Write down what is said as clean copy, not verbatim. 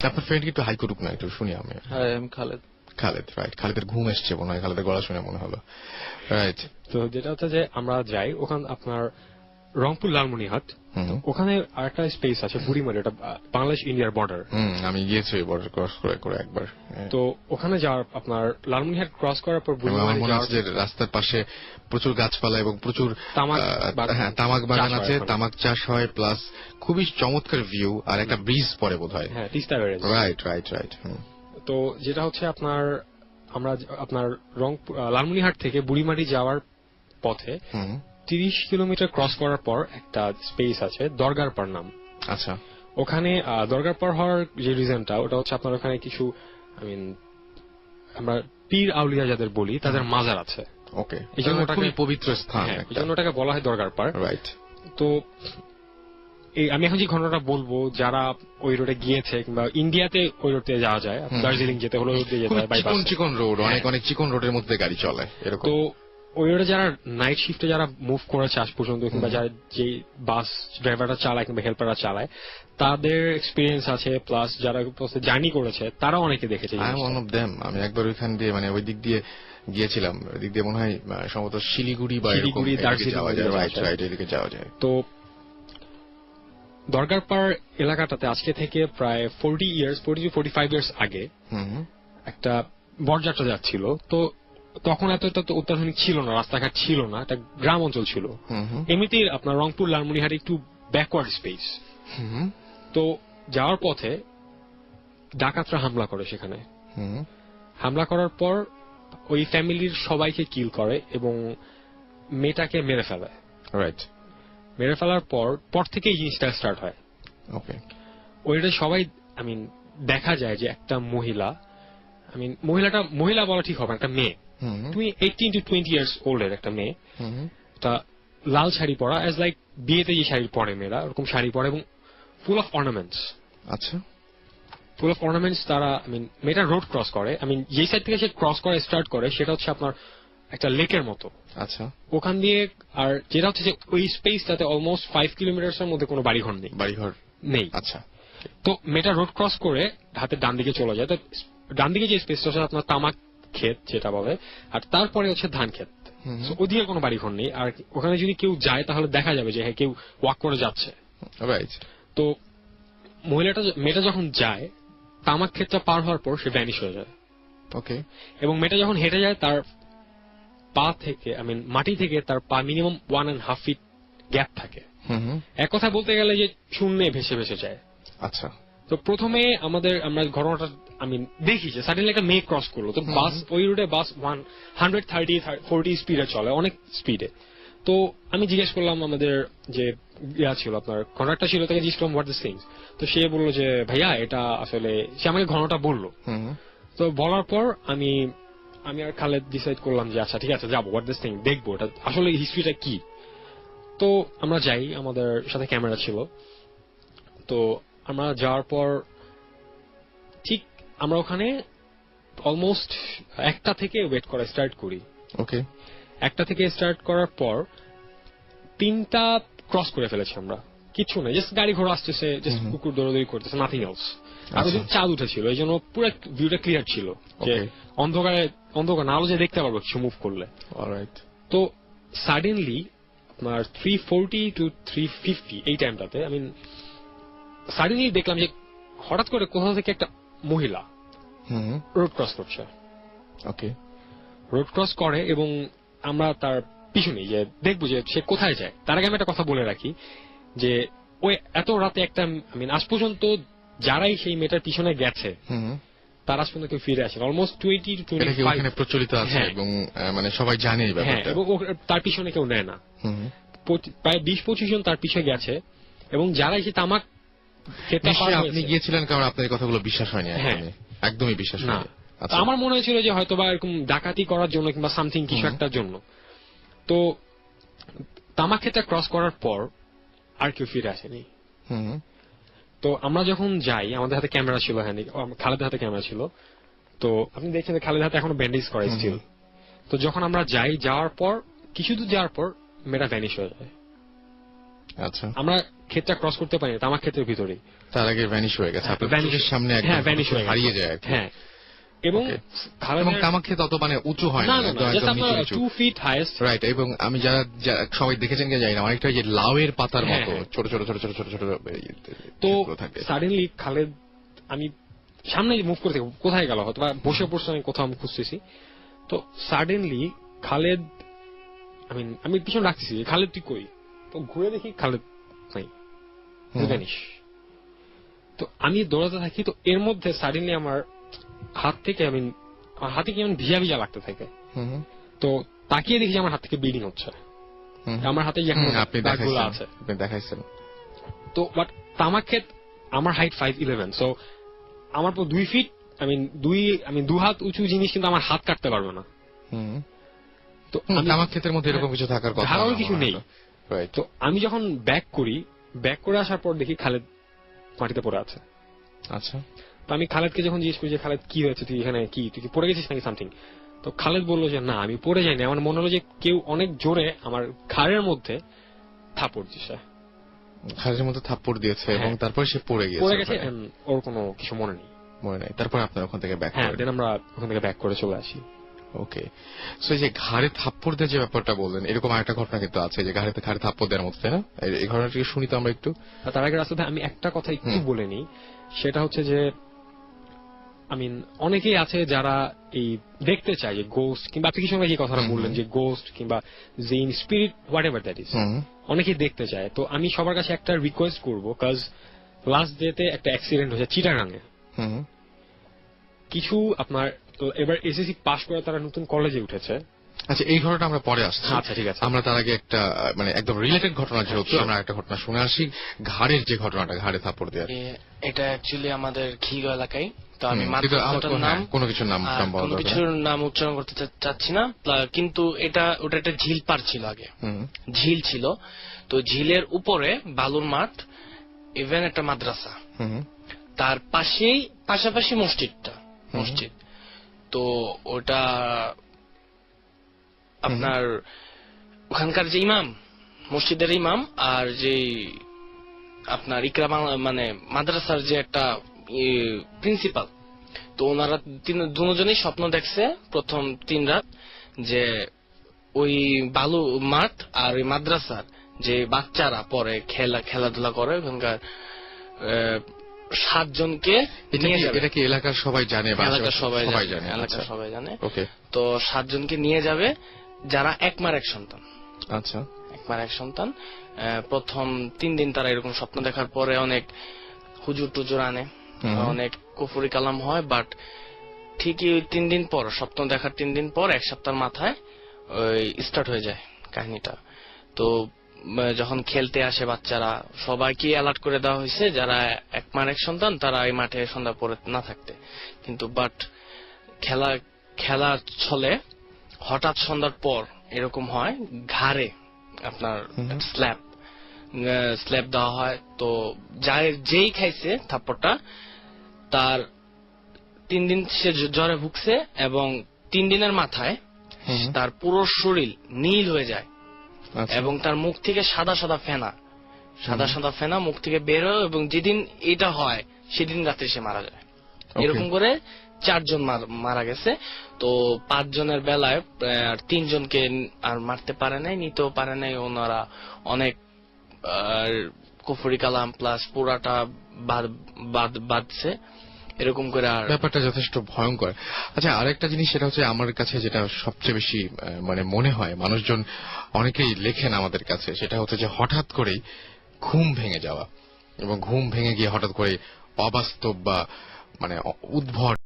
আপনার ফ্রেন্ড কি একটু হাই করুক না, একটু শুনি আমি। আমি খালেদ। খালেদ, রাইট। খালেদের ঘুম এসছে মনে হয়, খালেদের গলা শুনে মনে হলো। রাইট। তো যেটা হচ্ছে যে আমরা যাই ওখানে আপনার রংপুর লালমনিরহাট, ওখানে আরেকটা স্পেস আছে বুড়িমারি, ওটা বাংলাদেশ ইন্ডিয়ার বর্ডার। আমি গিয়েছি বর্ডার ক্রস করে একবার। তো ওখানে যাওয়ার আপনার লালমনিরহাট ক্রস করার পর বুড়িমারি যাওয়ার যে রাস্তার পাশে প্রচুর গাছপালা এবং প্রচুর তামাক বাগান আছে, তামাক চাষ হয়, প্লাস খুবই চমৎকার ভিউ, আর একটা ব্রিজ পরে বোধহয়। হ্যাঁ, Teesta barrage. Right right right. তো যেটা হচ্ছে আপনার রংপুর লালমনিরহাট থেকে বুড়িমারি যাওয়ার পথে 30 কিলোমিটার ক্রস করার পর একটা স্পেস আছে দরগার পার নাম। আচ্ছা। ওখানে দরগার পার হওয়ার যে রিজনটা, ওটা হচ্ছে আপনার ওখানে কিছু আমরা পীর আউলিয়া যাদের বলি তাদের মাজার আছে। ওকে, এই জন্য ওটাকে পবিত্র স্থান, এই জন্য ওটাকে বলা হয় দরগার পার। রাইট। তো আমি এখন যে ঘটনাটা বলবো, যারা ওই রোডে গিয়েছে কিংবা ইন্ডিয়াতে ওই রোড দিয়ে যাওয়া যায়, দার্জিলিং যেতে হলো রোড দিয়ে যেতে হয়, চিকন রোড, অনেক চিকন রোডের মধ্যে গাড়ি চলে এরকম। তো ওই রোডে যারা নাইট শিফটে যারা মুভ করেছে আজ পর্যন্ত, কিংবা যারা যে বাস ড্রাইভাররা চালায় কিংবা হেল্পাররা চালায়, তাদের এক্সপিরিয়েন্স আছে, প্লাস যারা জার্নি করেছে তারা অনেকে দেখেছে। আমি একবার ওইখান দিয়ে ওই দিক দিয়ে গিয়েছিলাম, ওই দিক দিয়ে মনে হয় সম্ভবত শিলিগুড়ি বা এদিকে যাওয়া যায়। তো দরগার পাড় এলাকাটাতে আজকে থেকে প্রায় 40 ইয়ার্স আগে একটা বরযাত্রা যাচ্ছিল। তো তখন এতটা তো অত্যাধুনিক ছিল না, রাস্তাঘাট ছিল না, একটা গ্রাম অঞ্চল ছিল। এমনিতেই আপনার রংপুর লালমনিরহাট একটু ব্যাকওয়ার্ড স্পেস। তো যাওয়ার পথে ডাকাতরা হামলা করে সেখানে। হামলা করার পর ওই ফ্যামিলির সবাইকে কিল করে এবং মেয়েটাকে মেরে ফেলে। রাইট। মেরে ফেলার পর থেকে এই জিনিসটা স্টার্ট হয়। ওকে। ওইটা সবাই দেখা যায় যে একটা মহিলা বলা ঠিক হবে, একটা মেয়ে, তুমি 18 to 20 ইয়ার্স ওল্ডের একটা মেয়ে, তা লাল শাড়ি পরা, অ্যাজ লাইক বিয়েতে যে শাড়ি পরে মেয়েরা, ওরকম শাড়ি পরে এবং ফুল অফ অর্নামেন্টস। আচ্ছা। Full of ornaments. তারা মেয়েটা রোড ক্রস করে, যে সাইড থেকে সে ক্রস করে স্টার্ট করে সেটা হচ্ছে আপনার একটা লেকের মতো। আচ্ছা। ওখান দিয়ে, আর যেটা হচ্ছে যে ওই স্পেসটাতে অলমোস্ট 5 কিলোমিটার্স এর মধ্যে কোনো বাড়িঘর নেই। আচ্ছা। তো মেয়েটা রোড ক্রস করে হাতের ডান দিকে চলে যায়। তো ডান দিকে যে স্পেসটা হচ্ছে আপনার তামাক ক্ষেত যেটা বলে, আর তারপরে হচ্ছে ধান ক্ষেত। ওদিকে কোনো বাড়িঘর নেই, আর ওখানে যদি কেউ যায় তাহলে দেখা যাবে যে হ্যাঁ কেউ ওয়াক করে যাচ্ছে। তো মেয়েটা যখন যায়, তামাক ক্ষেতটা পার হওয়ার পর সে ভ্যানিশ হয়ে যায়। ওকে। এবং মেয়েটা যখন হেঁটে যায়, তার পা থেকে মাটি থেকে তার পা মিনিমাম 1.5 ফিট গ্যাপ থাকে। এক কথা বলতে গেলে যে শূন্যে ভেসে ভেসে যায়। আচ্ছা। তো প্রথমে আমরা ঘটনাটা দেখি যে সাডেনলি একটা মেয়ে ক্রস করলো। তো বাস, ওই রুটে বাস 130-40 স্পিডে চলে, অনেক স্পিডে। তো আমি জিজ্ঞেস করলাম আমাদের যে ছিল আপনার কন্ডাক্টর ছিল, তাকে জিজ্ঞেস করলাম হোয়াট দিস থিংস। তো সে বললো যে ভাইয়া এটা আসলে, সে আমাকে ঘটনাটা বললো। তো বলার পর আমি আর খালেদ ডিসাইড করলাম যে আচ্ছা ঠিক আছে যাবো, হোয়াট দিস থিং, দেখবো এটা আসলে হিস্ট্রিটা কি। তো আমরা যাই, আমাদের সাথে ক্যামেরা ছিল। তো আমরা যাওয়ার পর ঠিক আমরা ওখানে অলমোস্ট 1টা থেকে ওয়েট করা স্টার্ট করি। ওকে। 1টা থেকে স্টার্ট করার পর 3টা ক্রস করে ফেলেছি আমরা, কিছু নেই, জাস্ট গাড়ি ঘোড়া আসতেছে, জাস্ট কুকুর দৌড়াদৌড়ি করতেছে, নাথিং এলস। আর ওদিন চাঁদ উঠেছিল, এই জন্য পুরো ভিউটা ক্লিয়ার ছিল, যে অন্ধকার না, আলো যে দেখতে পারবো কিছু মুভ করলে। তো সাডেনলি আপনার 340 to 350 এই টাইমটাতে সাডেনলি দেখলাম যে হঠাৎ করে কোথাও থেকে একটা মহিলা রোড ক্রস করছে। ওকে। রোড ক্রস করে এবং আমরা তার পিছনে যে দেখবো যে সে কোথায় যায়। তার আগে আমি একটা কথা বলে রাখি যে ওই এত রাতে একটা আজ পর্যন্ত যারাই সেই মেয়েটার পিছনে গেছে তার আজ পর্যন্ত কেউ ফিরে আসে অলমোস্ট 20 to 25 প্রচলিত আছে এবং সবাই জানে এই ব্যাপারটা। এবং তার পিছনে কেউ নেয় না। প্রায় 20-25 জন তার পিছনে গেছে এবং যারা এসে তামাক খেতে পারে। আপনি গিয়েছিলেন কারণ আপনার এই কথাগুলো বিশ্বাস হয়নি? একদমই বিশ্বাস হয়নি। আমার মনে হয়েছিল যে হয়তো বা এরকম ডাকাতি করার জন্য কিংবা সামথিং কিছু একটার জন্য। তো তামাক খেতে ক্রস করার পর আর কেউ ফিরে আসেনি। তো আমরা যখন যাই, আমাদের হাতে ক্যামেরা ছিল, খালেদের হাতে ক্যামেরা ছিল। তো আপনি দেখছেন যে খালেদের হাতে এখনো ব্যান্ডেজ করা স্টিল। তো যখন আমরা যাই, যাওয়ার পর কিছু দূর যাওয়ার পর মেয়েটা ভ্যানিশ হয়ে যায়। আচ্ছা, আমরা ক্ষেতটা ক্রস করতে পারি না তামাক ক্ষেতের ভিতরেই, তার আগে ভ্যানিশ হয়ে গেছে, আপনার Vanish- চোখের সামনে হ্যাঁ, একদম vanish হয়ে গেছে। হারিয়ে যায় আর কি। হ্যাঁ, এবং Okay. খালেদের- এবং তামাক ক্ষেত অত মানে উঁচু হয় না, না, না, একদম just একদম আপনার নিচু নিচু। 2 feet highest। রাইট, এবং আমি যারা সবাই দেখেছেন কিনা জানি না, অনেকটা ওই যে লাউয়ের পাতার হ্যাঁ, মতো হ্যাঁ। ছোট ছোট ছোট ছোট ছোট ছোট তো ছিদ্র থাকে। সাডেনলি খালেদ, আমি সামনে মুভ করে থাকি, কোথায় গেল, হয়তো বা বসে পড়ছে, আমি কোথাও আমি খুঁজতেছি, তো সাডেনলি খালেদ, আমি পিছনে রাখতেছি, খালেদ তুই কই, তো ঘুরে দেখি খালেদ নাই, ভ্যানিশ। তো আমি দৌড়াতে থাকি, তো এর মধ্যে সাডেনলি আমার হাত থেকে আমার হাতে কেমন ভিজা ভিজা লাগতে থাকে। হুম, তো তাকিয়ে দেখি যে আমার হাত থেকে ব্লিডিং হচ্ছে, হুম। আমার হাতে যে এখন আপনি দাগগুলো দেখাইছেন, আছে। আপনি দেখাইছেন। তো বাট তামাক ক্ষেত, আমার হাইট 5'11", সো আমার পর 2 ফিট, দু হাত উঁচু জিনিস কিন্তু আমার হাত কাটতে পারবে না। হুম। তো তামাক ক্ষেতের মধ্যে এরকম কিছু থাকার কথা ধারালো না, কিছু আমার নেই। হয়তো। Right. তো আমি যখন ব্যাক করে আসার পর দেখি খালেদ মাটিতে পড়ে আছে। আচ্ছা, তো আমি খালেদকে যখন জিজ্ঞেস করি যে খালেদ কি হয়েছে, তুই এখানে তুই কি পড়ে গেছিস নাকি সামথিং, তো খালেদ বললো যে না, আমি পড়ে যাইনি, আমার মনে হলো যে কেউ অনেক জোরে আমার ঘাড়ের মধ্যে থাপড় দিছে, খালের মধ্যে থাপ্পড় দিয়েছে এবং হ্যাঁ। তারপর সে পড়ে গেছে পড়ে গেছে, ওখানে। and ওর কোনো কিছু মনে নেই। মনে নাই, তারপর আপনার ওখান থেকে ব্যাক হ্যাঁ, করেন। দেন আমরা ওখান থেকে ব্যাক করে চলে আসি। ওকে, সো এই যে ঘাড়ে থাপ্পড় দেওয়ার যে ব্যাপারটা বললেন, এরকম আরেকটা ঘটনা কিন্তু আছে যে ঘাড়ে থাপ্পড় দেওয়ার মতো, তাই না? এই ঘটনাটি শুনি তো আমরা একটু। আর তার আগে রাস্তাতে আমি একটা কথা একটু বলে নিই, সেটা হচ্ছে যে অনেকেই আছে যারা এই দেখতে চায় যে গোস্ট, কিংবা আপনি কিছু সময় যে কথাটা বললেন যে গোস্ট কিংবা জিন, spirit, what ever that is, অনেকেই দেখতে চায়। তো আমি সবার কাছে একটা রিকোয়েস্ট করবো, কাজ লাস্ট ডেতে একটা অ্যাক্সিডেন্ট হয়েছে চিটাগাঙে। কিছু আপনার এবার এসএসসি পাস করে তারা নতুন কলেজে উঠেছে। আচ্ছা, এই ঘটনাটা আমরা পরে আসছি। আচ্ছা, ঠিক আছে। আমরা তার আগে একটা একদম রিলেটেড ঘটনা যেহেতু, আমরা একটা ঘটনা শুনে আসি, ঘাড়ের যে ঘটনাটা, ঘাড়ে থাপ্পড় দেওয়ার। এটা অ্যাকচুয়ালি আমাদের খিলগাঁও এলাকায়। তো আমি কিন্তু মাদ্রাসাটার নাম, কোনো কিছুর নাম বলা কোনো যাবে না। কিছুর নাম উচ্চারণ করতে চাচ্ছি না, কিন্তু ওটা একটা ঝিল পার ছিল আগে, ঝিল ছিল। তো ঝিলের উপরে বালুর মাঠ, ইভেন একটা মাদ্রাসা, তার পাশাপাশি মসজিদ। তো ওটা আপনার ওখানকার যে ইমাম, মসজিদের ইমাম, আর যে আপনার ইকরা মানে মাদ্রাসার যে একটা প্রিন্সিপাল, তো ওনারা দুজনেই স্বপ্ন দেখছে প্রথম 3 রাত যে ওই বালু মাঠ আর ওই মাদ্রাসার যে বাচ্চারা পরে খেলাধুলা করে, ওখানকার 7 জনকে নিয়ে যাবে। এটা কি এলাকার সবাই জানে? এলাকার সবাই জানে, আচ্ছা, সবাই জানে। ওকে। তো 7 জনকে নিয়ে যাবে যারা এক মার এক সন্তান। আচ্ছা, এক মার এক সন্তান। প্রথম 3 দিন তারা এরকম স্বপ্ন দেখার পরে অনেক হুজুর টুজুর আনে, অনেক কুফরি কালাম হয়, বাট ঠিকই 3 দিন পর, স্বপ্ন দেখার 3 দিন পর, 1 সপ্তাহের মাথায় ওই স্টার্ট হয়ে যায় কাহিনীটা। তো যখন খেলতে আসে বাচ্চারা, সবাইকে অ্যালার্ট করে দেওয়া হয়েছে যারা এক মার এক সন্তান তারা এই মাঠে সন্ধ্যা পরে না থাকতে। কিন্তু বাট খেলার ছলে হঠাৎ সন্ধ্যার পর এরকম হয়, ঘাড়ে আপনার স্ল্যাপ দেওয়া হয়। তো যেই খাইছে থাপ্পড়টা, তার 3 দিন সে জ্বরে ভুগছে, এবং 3 দিনের মাথায় তার পুরো শরীর নীল হয়ে যায়, এবং তার মুখ থেকে সাদা সাদা ফেনা মুখ থেকে বের হয়, এবং যেদিন এটা হয় সেদিন রাতে সে মারা যায়। এরকম করে 4 জন মারা গেছে। তো 5 জনের বেলায় আর 3 জনকে আর মারতে পারে নাই, নিতেও পারে নাই। ওনারা অনেক কুফরি কালাম প্লাস পুরাটা বাদছে, এরকম করে। আর ব্যাপারটা যথেষ্ট ভয়ঙ্কর। আচ্ছা, আরেকটা জিনিস, সেটা হচ্ছে আমার কাছে যেটা সবচেয়ে বেশি মনে হয়, মানুষজন অনেকেই লেখেন আমাদের কাছে, সেটা হচ্ছে যে হঠাৎ করেই ঘুম ভেঙে যাওয়া, এবং ঘুম ভেঙে গিয়ে হঠাৎ করে অবাস্তব বা উদ্ভট